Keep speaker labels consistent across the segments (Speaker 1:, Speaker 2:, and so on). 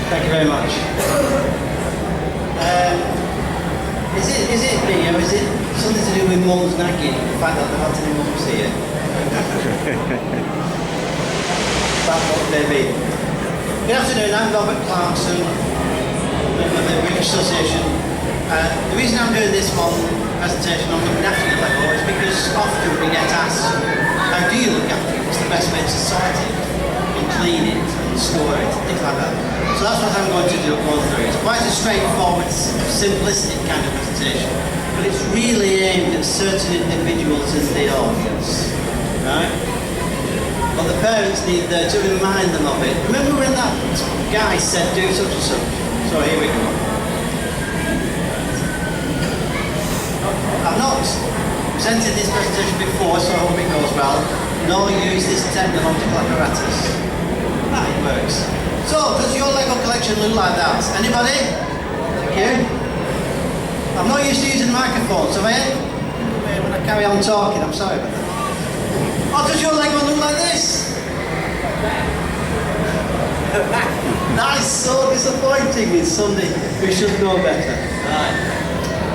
Speaker 1: Thank you very much. Is it me, or is it something to do with mum's nagging? The fact that there aren't any mums here. That's what they be. Good afternoon, I'm Robert Clarkson, member of the Brickish Association. The reason I'm doing this one presentation on looking after your Lego is because often we get asked, how do you look after it? What's the best way to sort it, and clean it, and store it, things like that. So that's what I'm going to do, go through. It's quite a straightforward, simplistic kind of presentation, but it's really aimed at certain individuals in the audience, right? But the parents need there to remind them of it. Remember when that guy said do such and such? So here we go. I've not presented this presentation before, so I hope it goes well, nor use this technological apparatus. That it works. So, does your Lego collection look like that? Anybody? Thank you. I'm not used to using microphones, so when I carry on talking, I'm sorry about that. Or does your Lego look like this? That is so disappointing. It's Sunday. We should know better. Right.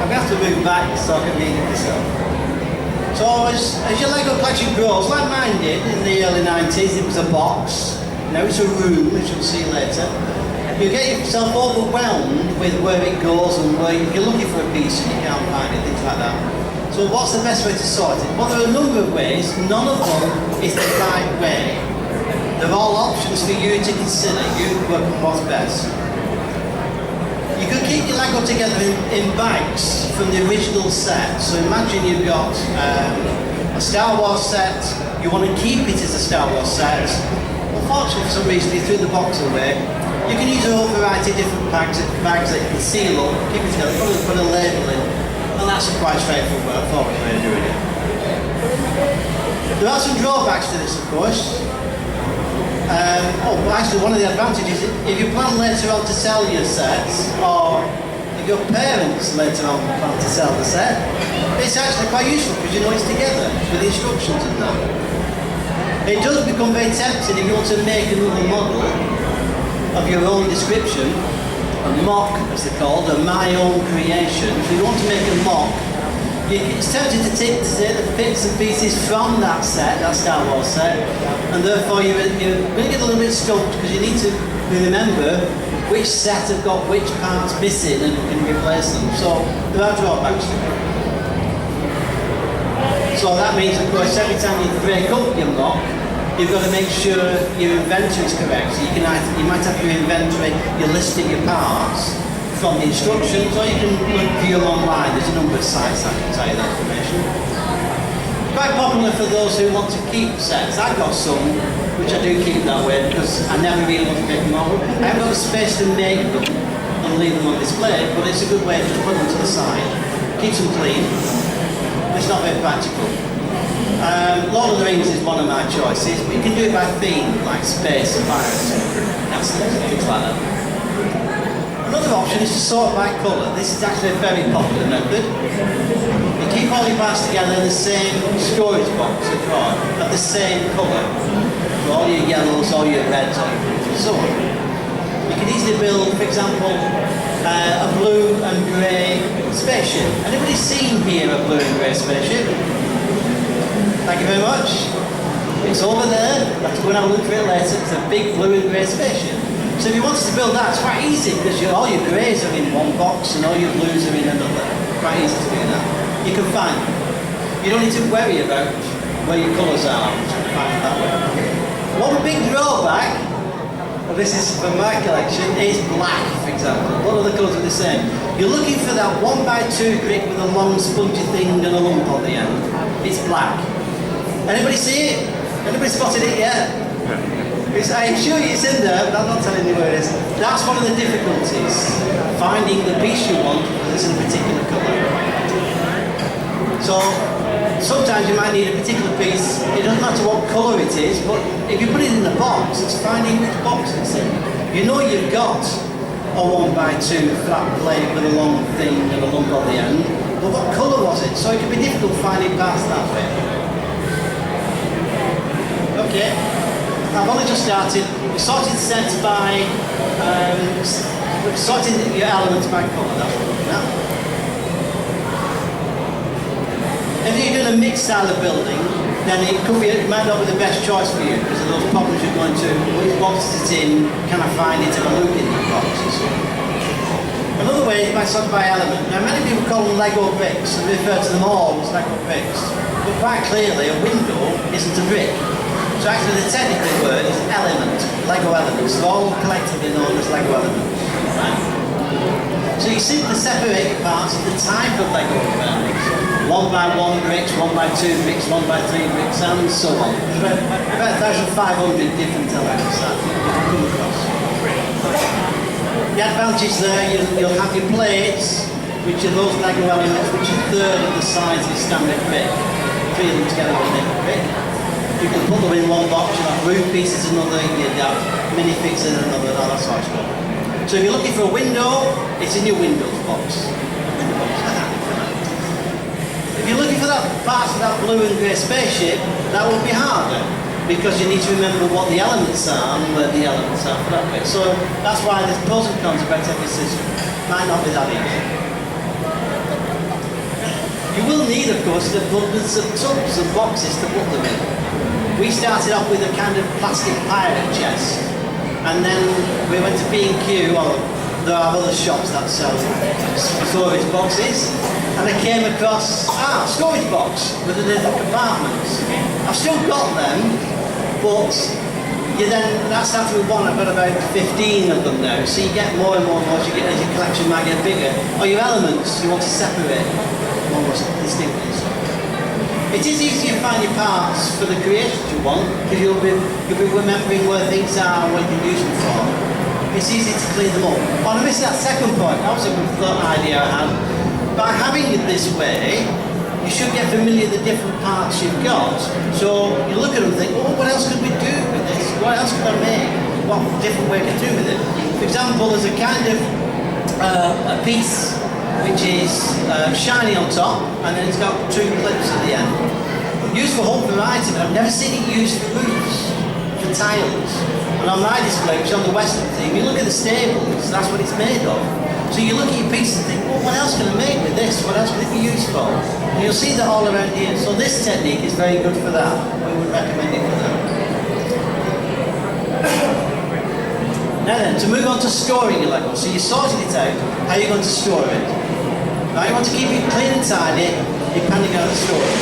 Speaker 1: I'm going to have to move back so I can read it myself. So as your Lego collection grows, like mine did in the early 90s, it was a box. Now it's a room, as you'll see later. You get yourself overwhelmed with where it goes and where you're looking for a piece and you can't find it, things like that. So what's the best way to sort it? Well, there are a number of ways. None of them is the right way. They're all options for you to consider. You work on what's best. You could keep your Lego together in bags from the original set. So imagine you've got a Star Wars set, you want to keep it as a Star Wars set. Unfortunately, for some reason, you threw the box away. You can use a whole variety of different bags that you can seal up, keep it together, put a label in, and that's a quite straightforward way of doing it. There are some drawbacks to this, of course. Actually, one of the advantages, if you plan later on to sell your sets, or if your parents later on plan to sell the set, it's actually quite useful because you know it's together with the instructions and that. It does become very tempting if you want to make another model of your own description, a mock as they're called, a my own creation. If you want to make a mock, it's tempting to take the bits and pieces from that set, that Star Wars set, and therefore you're going to get a little bit stumped because you need to remember which set have got which parts missing and can replace them. So there are drawbacks to it. So that means, of course, every time you break up your mock, you've got to make sure your inventory is correct. So you might have your inventory, your list of your parts from the instructions, or you can view them online. There's a number of sites that can tell you that information. Quite popular for those who want to keep sets. I've got some, which I do keep that way because I never really want to make them over. I haven't got the space to make them and leave them on display, but it's a good way to just put them to the side. Keeps them clean. It's not very practical. Lord of the Rings is one of my choices, but you can do it by theme, like space and pirates, things like that. Another option is to sort by colour. This is actually a very popular method. You keep all your parts together in the same storage box of the same colour. All your yellows, all your reds, all your blues, and so on. You can easily build, for example, a blue and grey spaceship. Anybody seen here a blue and grey spaceship? Thank you very much. It's over there. You have to go and have a look for it later. It's a big blue and grey spaceship. So if you wanted to build that, it's quite easy because all your greys are in one box and all your blues are in another. Quite easy to do that. You can find them. You don't need to worry about where your colours are. You can find them that way. One big drawback, well, this is from my collection, is black, for example. A lot of the colours are the same. You're looking for that 1x2 grid with a long spongy thing and a lump on the end. It's black. Anybody see it? Anybody spotted it yet? I assure you it's in there, but I'm not telling you where it is. That's one of the difficulties, finding the piece you want that's in a particular colour. So sometimes you might need a particular piece. It doesn't matter what colour it is, but if you put it in the box, it's finding which box it's in. You know you've got a 1x2 flat plate with a long thing and a lump on the end, but what colour was it? So it can be difficult finding parts that way. Okay, I've only just started. we sorted sets by, sorting your elements by colour, that's what we're looking at. If you're doing a mixed style of building, then it might not be the best choice for you because of those problems you're going to, which box is it in, can I find it, have a look in the boxes. Another way is by sort by element. Now many people call them Lego bricks and refer to them all as Lego bricks. But quite clearly a window isn't a brick. So actually the technical word is element, Lego elements. They're all collectively known as Lego elements. Right? So you simply separate your parts of the type of Lego elements. 1 by 1 bricks, 1 by 2 bricks, 1 by 3 bricks, and so on. There's about 1,500 different elements that you can come across. The advantage there, you'll have your plates, which are those Lego elements which are a third of the size of the standard brick. 3 of them together will make a brick. You can put them in one box, you'll have roof pieces another, you'll have minifigs in another, all that sort of stuff. So if you're looking for a window, it's in your windows box. If you're looking for that parts of that blue and grey spaceship, that will be harder because you need to remember what the elements are and where the elements are for that bit. So that's why there's pros and cons about every system. Might not be that easy. You will need, of course, the abundance of tubs and boxes to put them in. We started off with a kind of plastic pirate chest, and then we went to B&Q, or there are other shops that sell storage boxes, and I came across storage box with the different compartments. I've still got them, but that started with one. I've got about 15 of them now, so you get more and more as your collection might get bigger. Or your elements you want to separate almost distinctly. It is easier to find your parts for the creations you want because you'll be remembering where things are and what you can use them for. It's easy to clean them up. Oh, I missed that second point. That was a good idea I had. By having it this way, you should get familiar with the different parts you've got. So you look at them and think, oh, what else could we do with this? What else could I make? What different way can I do with it? For example, there's a kind of a piece which is shiny on top, and then it's got 2 clips at the end. Used for a whole variety, but I've never seen it used for roofs, for tiles. And on my display, which is on the Western theme, you look at the stables, that's what it's made of. So you look at your piece and think, well, what else can I make with this? What else can it be used for? And you'll see that all around here. So this technique is very good for that. We would recommend it for that. Now then, to move on to storing your Lego. So you sorted it out, how you're going to store it. Now you want to keep it clean and tidy, depending on how to store it.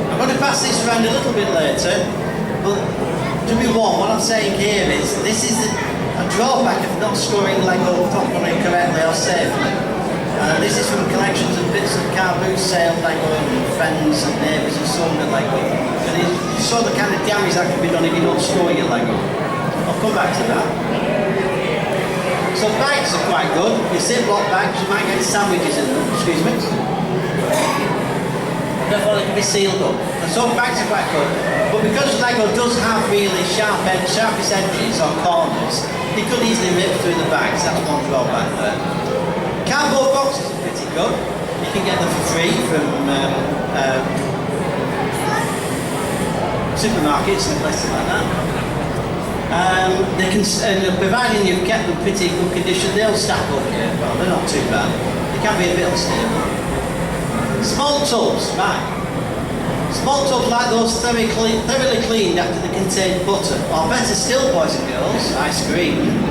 Speaker 1: I'm going to pass this around a little bit later, but to be warned, what I'm saying here is this is a drawback of not storing Lego properly, correctly or safely. This is from collections of bits of car boot sale Lego and friends and neighbours and so on Lego. And you saw the kind of damage that can be done if you don't store your Lego. I'll come back to that. So bags are quite good. Your Ziploc bags, you might get sandwiches in them, excuse me. Therefore they can be sealed up. And so bags are quite good. But because Lego does have really sharpest edges or corners, you could easily rip through the bags. That's one drawback there. Cardboard boxes are pretty good. You can get them for free from supermarkets and places like that. They can, providing you've kept them pretty good condition, they'll stack up here. Well, they're not too bad. They can be a bit unstable. Small tubs, right. Small tubs like those thoroughly cleaned after they contain butter. Or better still, boys and girls, ice cream.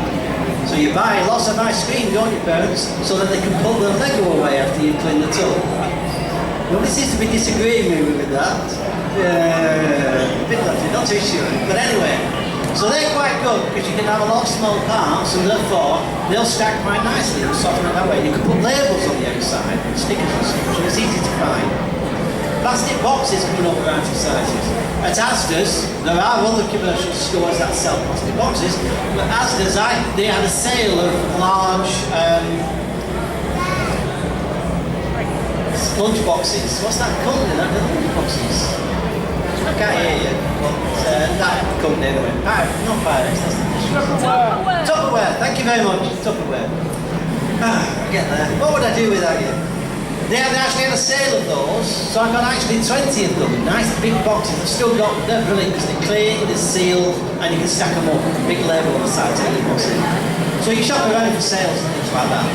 Speaker 1: So you buy lots of ice cream, don't you, parents, so that they can pull the Lego away after you've cleaned the tub. Nobody seems to be disagreeing with that. A bit lovely, not too sure. But anyway, so they're quite good because you can have a lot of small parts and therefore they'll stack quite nicely and sort of that way. You can put labels on the outside, stickers and stuff, so it's easy to find. Plastic boxes come in all variety of sizes. At Asda's, there are other commercial stores that sell plastic boxes, but Asda's, they had a sale of large lunch boxes. What's that company? That lunch boxes? I can't hear you. But that company anyway. Not Pirates, that's the Tupperware. Tupperware, thank you very much. Tupperware. I get there. What would I do without you? They actually had a sale of those, so I got actually 20 of them. Nice big boxes. I've still got, they're brilliant because they're clean, they're sealed, and you can stack them up. Big label on the side to any what's in. So you shop around for sales and things like that.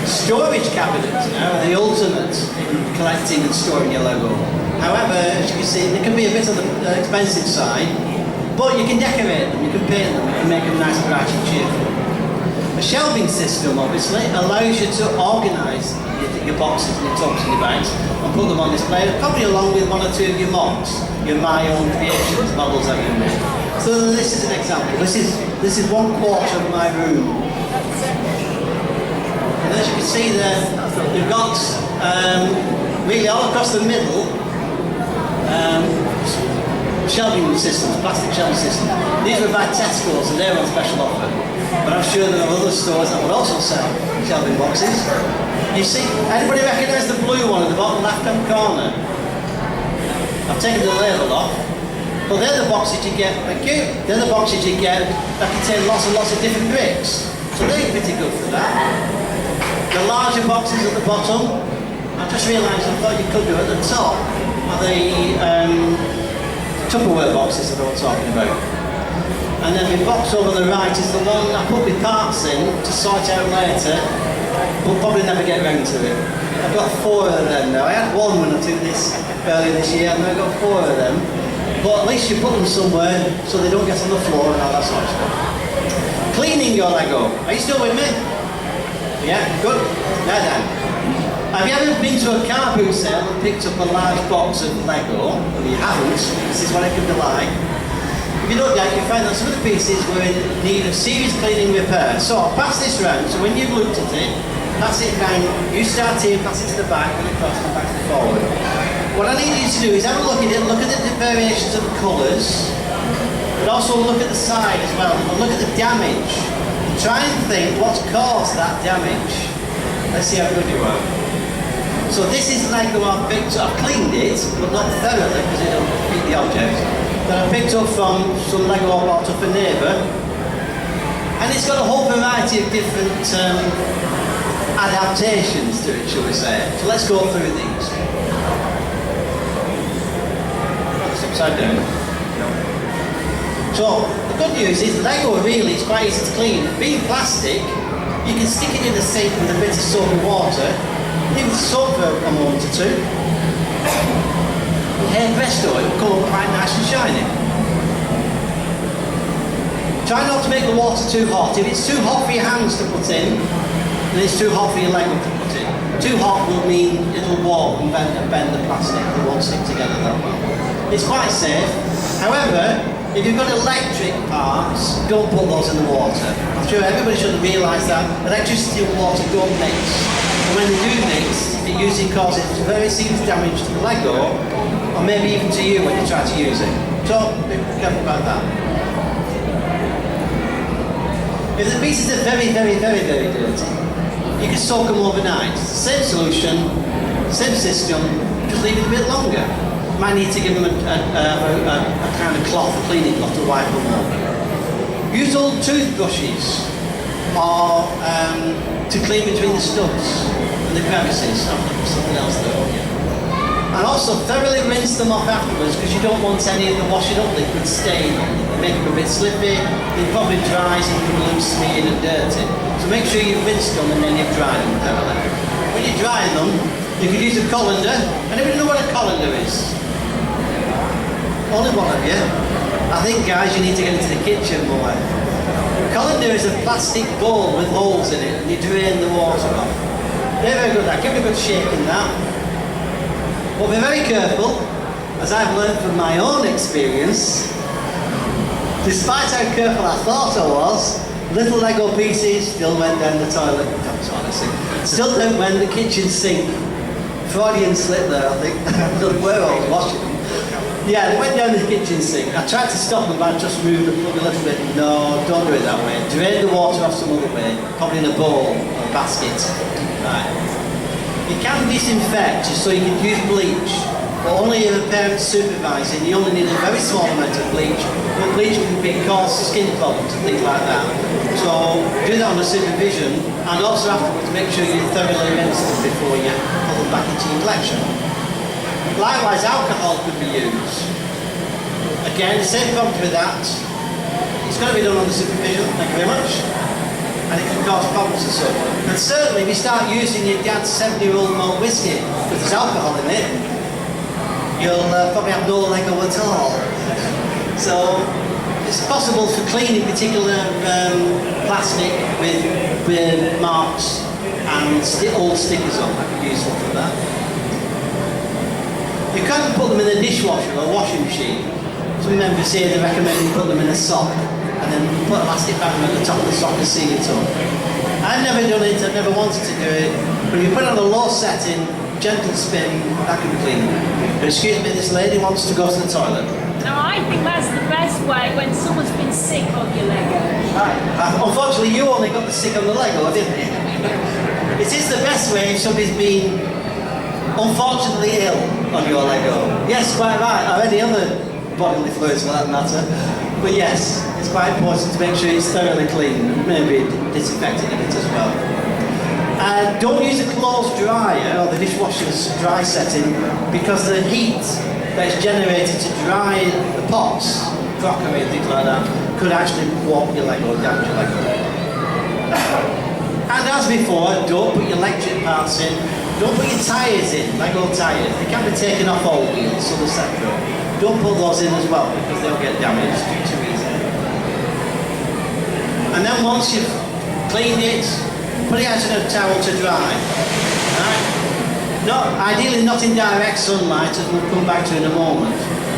Speaker 1: Storage cabinets now are the ultimate in collecting and storing your Lego. However, as you can see, they can be a bit on the expensive side, but you can decorate them, you can paint them, you can make them nice, bright and cheerful. A shelving system, obviously, allows you to organise your boxes and your tubs and your bags and put them on display, probably along with one or two of your mocks, your my own creations, models that you made. So this is an example. This is 1/4 of my room. And as you can see there, we've got really all across the middle shelving systems, plastic shelving systems. These were by Tesco's and they're on special offer. But I'm sure there are other stores that would also sell shelving boxes. You see, anybody recognise the blue one at the bottom left-hand corner? I've taken the label off. But they're the boxes you get, thank you. They're the boxes you get that contain lots and lots of different bricks. So they're pretty good for that. The larger boxes at the bottom, I just realised I thought you could do at the top, are the Tupperware boxes that I was talking about. And then the box over the right is the one I put my parts in to sort out later, but probably never get around to it. I've got 4 of them now. I had one when I took this earlier this year, and I've got 4 of them. But at least you put them somewhere so they don't get on the floor and all that sort of stuff. Cleaning your Lego. Are you still with me? Yeah, good. Now then. Have you ever been to a car boot sale and picked up a large box of Lego? Well, you haven't. This is what it could be like. If you look at it, you find that some of the pieces were in need of serious cleaning repair. So I'll pass this round, so when you've looked at it, pass it round, you start here, pass it to the back, and across and back to the forward. What I need you to do is have a look at it, look at the variations of the colours, but also look at the side as well, and look at the damage. Try and think what's caused that damage. Let's see how good you are. So this is Lego I've picked up, I've cleaned it, but not thoroughly because it don't fit the object. That I picked up from some Lego I bought off a neighbour, and it's got a whole variety of different adaptations to it, shall we say. So let's go through these. That's upside down. So the good news is Lego really is quite easy to clean. Being plastic, you can stick it in the sink with a bit of soap and water, leave it soak for a moment or two. Hair presto, it will come up quite nice and shiny. Try not to make the water too hot. If it's too hot for your hands to put in, then it's too hot for your Lego to put in. Too hot will mean it'll warp and bend the plastic. It won't stick together that well. It's quite safe. However, if you've got electric parts, don't put those in the water. I'm sure everybody should realise that electricity and water don't mix. And when they do mix, it usually causes very serious damage to the Lego, or maybe even to you when you try to use it. So, be careful about that. If the pieces are very, very, very, very dirty, you can soak them overnight. Same solution, same system, just leave it a bit longer. You might need to give them a kind of cloth, a cleaning cloth to wipe them over. Use old toothbrushes or to clean between the studs and the crevices. Something else there. And also thoroughly rinse them off afterwards because you don't want any of the washing up liquid staying on them. They make them a bit slippy, they probably dry so you can loose, smeared and dirty. So make sure you've rinsed them and then you've dried them thoroughly. When you dry them, you can use a colander. Anybody know what a colander is? Only one of you. I think guys you need to get into the kitchen more. A colander is a plastic bowl with holes in it and you drain the water off. They're very good at that. Give it a good shake in that. But be very careful, as I've learned from my own experience. Despite how careful I thought I was, little Lego pieces still went down the toilet. Still went down the kitchen sink. Freudian slip there, I think. Where I was washing them. Yeah, it went down the kitchen sink. I tried to stop them by just moving the plug a little bit. No, don't do it that way. Drain the water off some other way, probably in a bowl or a basket. Right. You can disinfect just so you can use bleach. But only if a parent's supervising, you only need a very small amount of bleach. But bleach can cause skin problems and things like that. So do that under supervision, and also afterwards make sure you thoroughly rinse them before you put them back into your collection. Likewise, alcohol could be used. Again, the same problem with that. It's got to be done under supervision, thank you very much. And it can cause problems and so on. And certainly if you start using your dad's 70-year-old malt whiskey, because there's alcohol in it, you'll probably have no Lego at all. So it's possible for cleaning particular plastic with marks and old stickers on. That could be useful for that. You can't put them in a dishwasher or washing machine. Some members say they recommend you put them in a sock and then put a plastic bag at the top of the sock and seal it up. I've never done it, I've never wanted to do it, but if you put it on a low setting, gentle spin, that can be clean. But excuse me, this lady wants to go to the toilet.
Speaker 2: No, I think that's the best way when someone's been sick on your Lego.
Speaker 1: Unfortunately, you only got the sick on the Lego, didn't you? It is the best way if somebody's been unfortunately ill on your Lego. Yes, quite right, or any other bodily fluids for that matter. But yes, it's quite important to make sure it's thoroughly clean, maybe disinfected a bit as well. Don't use a clothes dryer or the dishwasher's dry setting because the heat that's generated to dry the pots, crockery and things like that, could actually warp your Lego, damage your Lego. And as before, don't put your electric parts in, don't put your tyres in, Lego tyres. They can be taken off all wheels, so they're separate. Don't put those in as well because they'll get damaged too easily. And then once you've cleaned it, put it out in a towel to dry. Right? Ideally not in direct sunlight, as we'll come back to in a moment.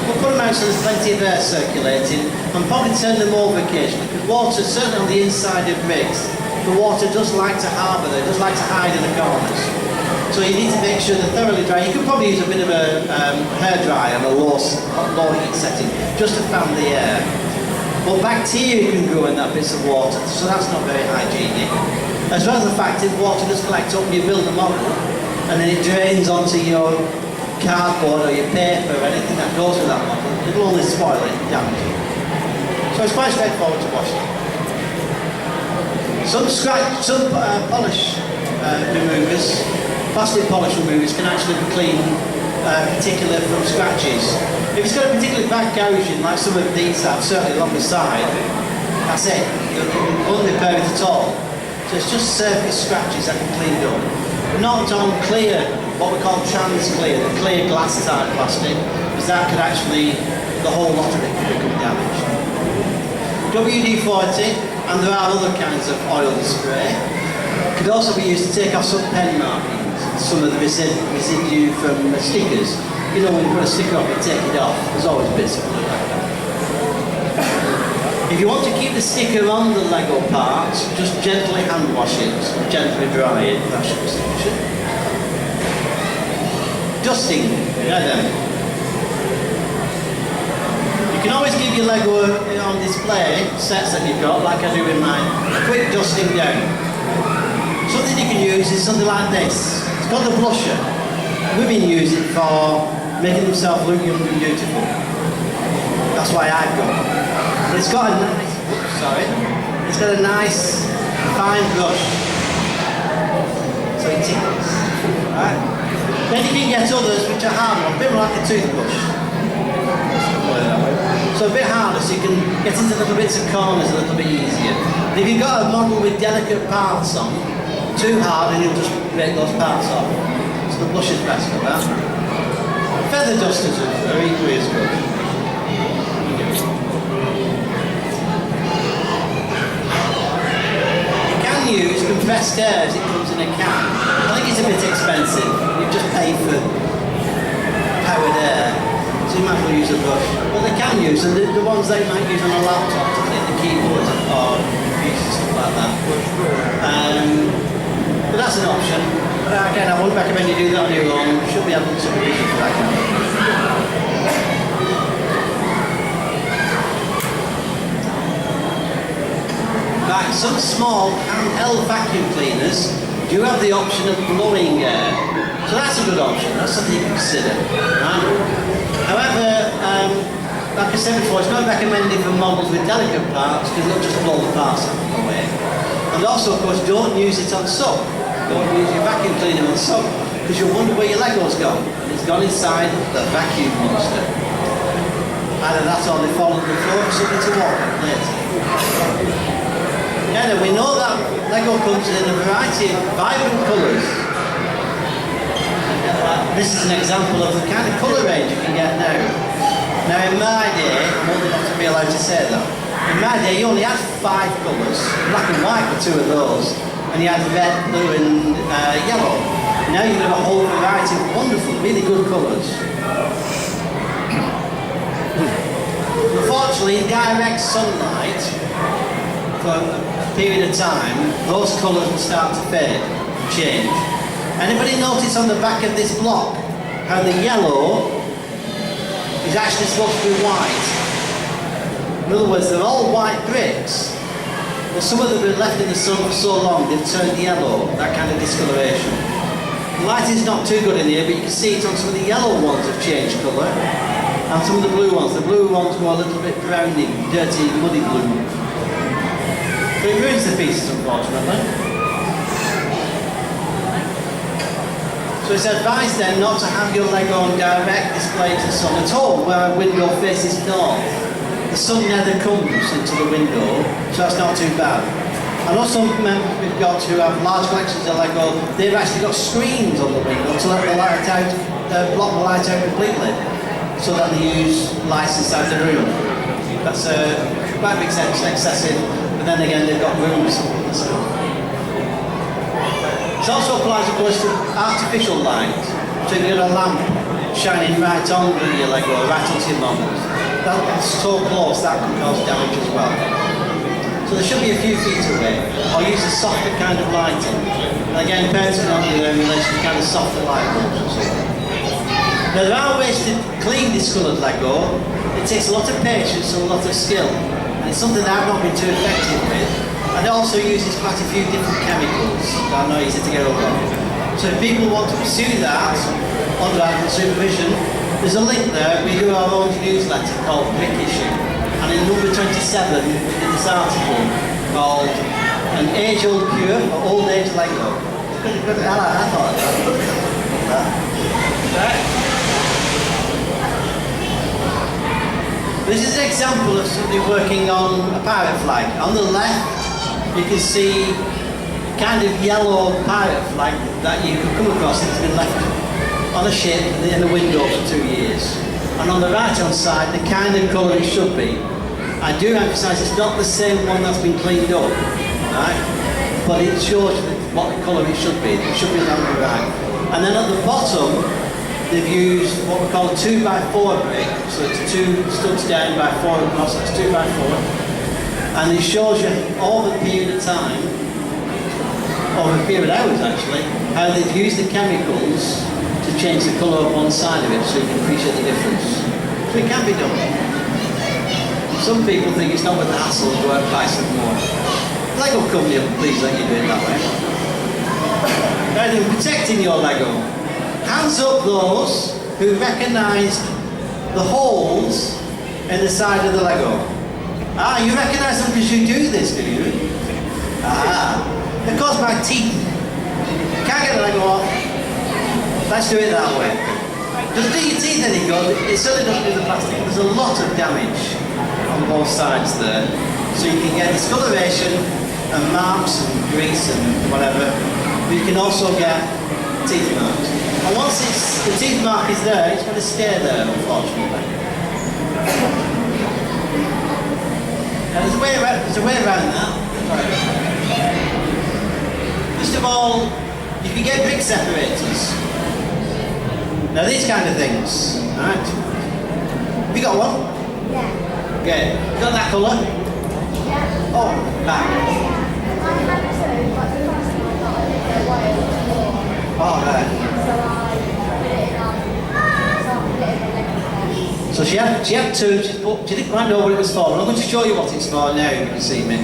Speaker 1: We'll put them out so there's plenty of air circulating and probably turn them over occasionally because water, certainly on the inside of bricks, the water does like to harbour there, does like to hide in the corners. So you need to make sure they're thoroughly dry. You could probably use a bit of a hairdryer on a low heat setting just to fan the air. But bacteria can grow in that bits of water, so that's not very hygienic. As well as the fact that water does collect up and you build a model, and then it drains onto your cardboard or your paper or anything that goes with that model. It'll only spoil it and damage it. So it's quite straightforward to wash it. Some polish removers, plastic polish removers can actually be cleaned particularly from scratches. If it's got a particularly bad gouge like some of these have, certainly along the side, that's it. You won't repair it at all. So it's just surface scratches that can clean it up. Not on clear, what we call trans clear, the clear glass type plastic, because that could actually, the whole lot of it could become damaged. WD-40, and there are other kinds of oil spray, could also be used to take off some pen markings, some of the residue from stickers. You know, when you put a sticker on and take it off, there's always bits of it like that. If you want to keep the sticker on the Lego parts, just gently hand wash it, gently dry it, that should be sufficient. Dusting, yeah then. You can always give your Lego on display, sets that you've got, like I do in mine, a quick dusting down. Something you can use is something like this. It's called a blusher. Women use it for making themselves look young and beautiful. That's why I've got it. But it's got a nice, it's got a nice fine brush. So it tickles. Right? Then you can get others which are harder, a bit more like a toothbrush. So a bit harder so you can get into little bits of corners a little bit easier. And if you've got a model with delicate parts on, too hard and you'll just break those parts off. So the blush is best for that. Feather dusters are equally as good. You can use compressed air as it comes in a can. I think it's a bit expensive. You just pay for powered air. So you might as well use a brush. But they can use, and the ones they might use on a laptop to clean the keyboard or computers, stuff like that. But that's an option. But again, I wouldn't recommend you do that on your own. You should be having some reason for that kind of thing. Right, some small handheld vacuum cleaners you have the option of blowing air. So that's a good option, that's something you can consider. Right? However, like I said before, it's not recommended for models with delicate parts because it'll just blow the parts away. And also, of course, don't use it on soap. Don't use your vacuum cleaner on soap because you'll wonder where your Lego's gone. And it's gone inside the vacuum monster. Either that or they fall on the floor or something to walk on later. Yeah, we know that Lego comes in a variety of vibrant colours. This is an example of the kind of colour range you can get now. Now in my day, I'm old enough to be allowed to say that, in my day you only had 5 colours, black and white were 2 of those, and you had red, blue and yellow. Now you've got a whole variety of wonderful, really good colours. Unfortunately, in direct sunlight, for a period of time, those colours will start to fade, change. Anybody notice on the back of this block how the yellow is actually supposed to be white? In other words, they're all white bricks, but some of them have been left in the sun for so long they've turned yellow, that kind of discoloration. The lighting is not too good in here, but you can see it on some of the yellow ones have changed colour, and some of the blue ones. The blue ones go a little bit browny, dirty, muddy blue. So it ruins the pieces, unfortunately. So it's advised then not to have your Lego on direct display to the sun at all, where a window faces north. The sun never comes into the window, so that's not too bad. I know some members we've got who have large collections of Lego, they've actually got screens on the window to let the light out, block the light out completely, so that they use lights inside the room. That's quite excessive, but then again they've got rooms. It also applies, of course, to artificial light. So if you've got a lamp shining right on your Lego, right onto your models, that's so close that can cause damage as well. So there should be a few feet away, or use a softer kind of lighting. And again, parents can help you in relation to kind of softer light bulbs or something. Now there are ways to clean discoloured Lego. It takes a lot of patience and a lot of skill, and it's something that I've not been too effective with. And it also uses quite a few different chemicals that are not easy to get over. So if people want to pursue that under our supervision, there's a link there. We do our own newsletter called Brickish, and in number 27 we did this article called An Age-Old Cure for Old Age Lego. It's pretty good. I thought that. Right. This is an example of somebody working on a pirate flag. On the left you can see kind of yellow pirate flag that you can come across that's been left on a ship in the window for 2 years. And on the right hand side, the kind of colour it should be. I do emphasise it's not the same one that's been cleaned up, right? But it shows what colour it should be. It should be that way right. And then at the bottom, they've used what we call a 2x4 brick. So it's 2 studs down by 4 across, that's 2x4. And it shows you over the period of time, over a period of hours actually, how they've used the chemicals to change the colour of one side of it so you can appreciate the difference. So it can be done. Some people think it's not worth the hassle to go out and buy some more. Lego company will please let you do it that way. Now then, protecting your Lego. Hands up those who recognised the holes in the side of the Lego. Ah, you recognise them because you do this, do you? Ah, they're caused by teeth. Can't get the Lego off. Let's do it that way. Doesn't do your teeth any good. It certainly doesn't do the plastic. There's a lot of damage on both sides there. So you can get discoloration and marks and grease and whatever. But you can also get teeth marks. And once the teeth mark is there, it's going to stay there, unfortunately. There's a way around that. First of all, you can get brick separators. Now these kind of things, right? Have you got one?
Speaker 3: Yeah.
Speaker 1: Okay. You got that colour?
Speaker 3: Yeah.
Speaker 1: Oh, right.
Speaker 3: I had two, but the first one I got a little while before.
Speaker 1: Oh, right.
Speaker 3: So I put it in
Speaker 1: So she had two, she didn't quite know what it was for. I'm going to show you what it's for now, you can see me.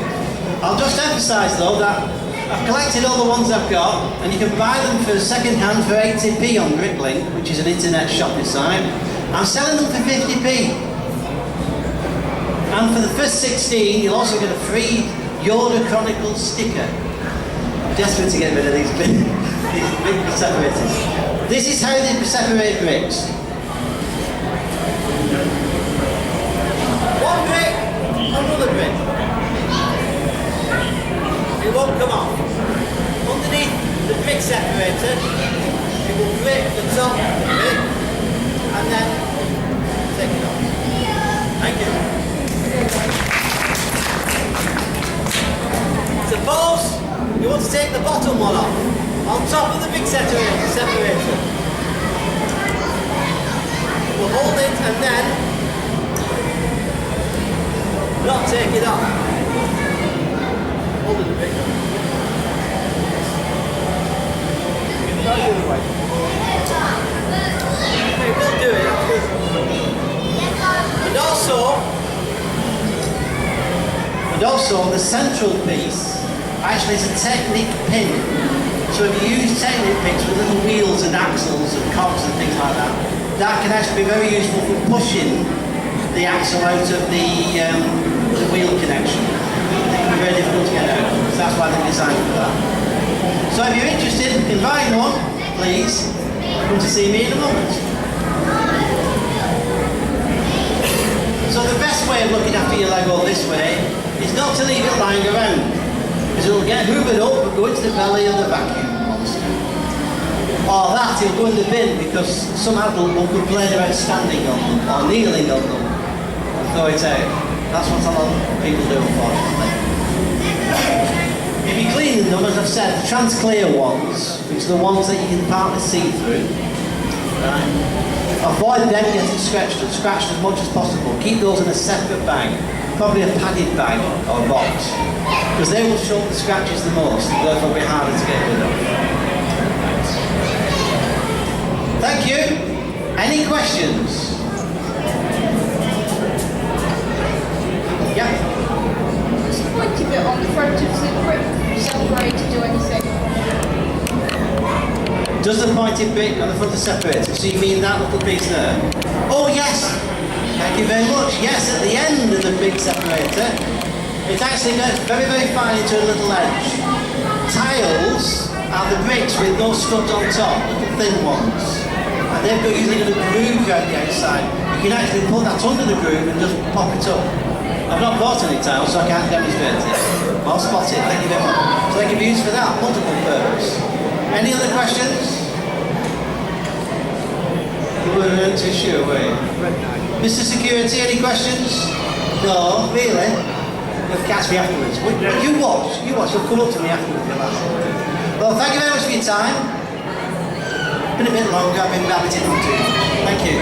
Speaker 1: I'll just emphasise though that I've collected all the ones I've got, and you can buy them for second hand for 80p on Bricklink, which is an internet shopping site. I'm selling them for 50p. And for the first 16, you'll also get a free Yoda Chronicles sticker. I'm desperate to get rid of these big separators. This is how they separate bricks. One brick, another brick. It won't come off. Underneath the brick separator, it will break the top of it and then take it off. Thank you. Suppose you want to take the bottom one off, on top of the big separator. We'll hold it and then not take it off. Hold it a bit. Okay, we'll do it. And also the central piece actually is a Technic pin. So if you use Technic pins with little wheels and axles and cogs and things like that, that can actually be very useful for pushing the axle out of the wheel connection. It can be very difficult to get out, so that's why they're designed for that. So if you're interested in buying one, please come to see me in a moment. So the best way of looking after your Lego this way is not to leave it lying around, because it'll get hoovered up and go into the belly of the vacuum monster. Or that, it'll go in the bin because some adult will complain about standing on them or kneeling on them and throw it out. That's what a lot of people do, unfortunately. If you're cleaning them, as I've said, the trans-clear ones, which are the ones that you can partly see through, right? Avoid them getting scratched as much as possible. Keep those in a separate bag, probably a padded bag or a box, because they will show the scratches the most, and therefore be harder to get rid of. Thank you. Any questions? Yeah.
Speaker 3: Does the pointy bit on the front of the brick separator do anything?
Speaker 1: Does the pointed bit on the front of the separator? So you mean that little piece there? Oh yes! Thank you very much. Yes, at the end of the big separator, it actually goes very, very fine into a little edge. Tiles are the bricks with no studs on top, little thin ones. And they've got usually got a groove around the outside. You can actually put that under the groove and just pop it up. I've not bought any tiles, so I can't demonstrate it. I'll spot it, thank you very much. So they can be used for that, multiple purpose. Any other questions? You weren't too sure, were you? Mr. Security, any questions? No, really? You'll catch me afterwards. You watch, you'll come up to me afterwards. Well, thank you very much for your time. Been a bit longer, I've been rabbiting on too much. Thank you.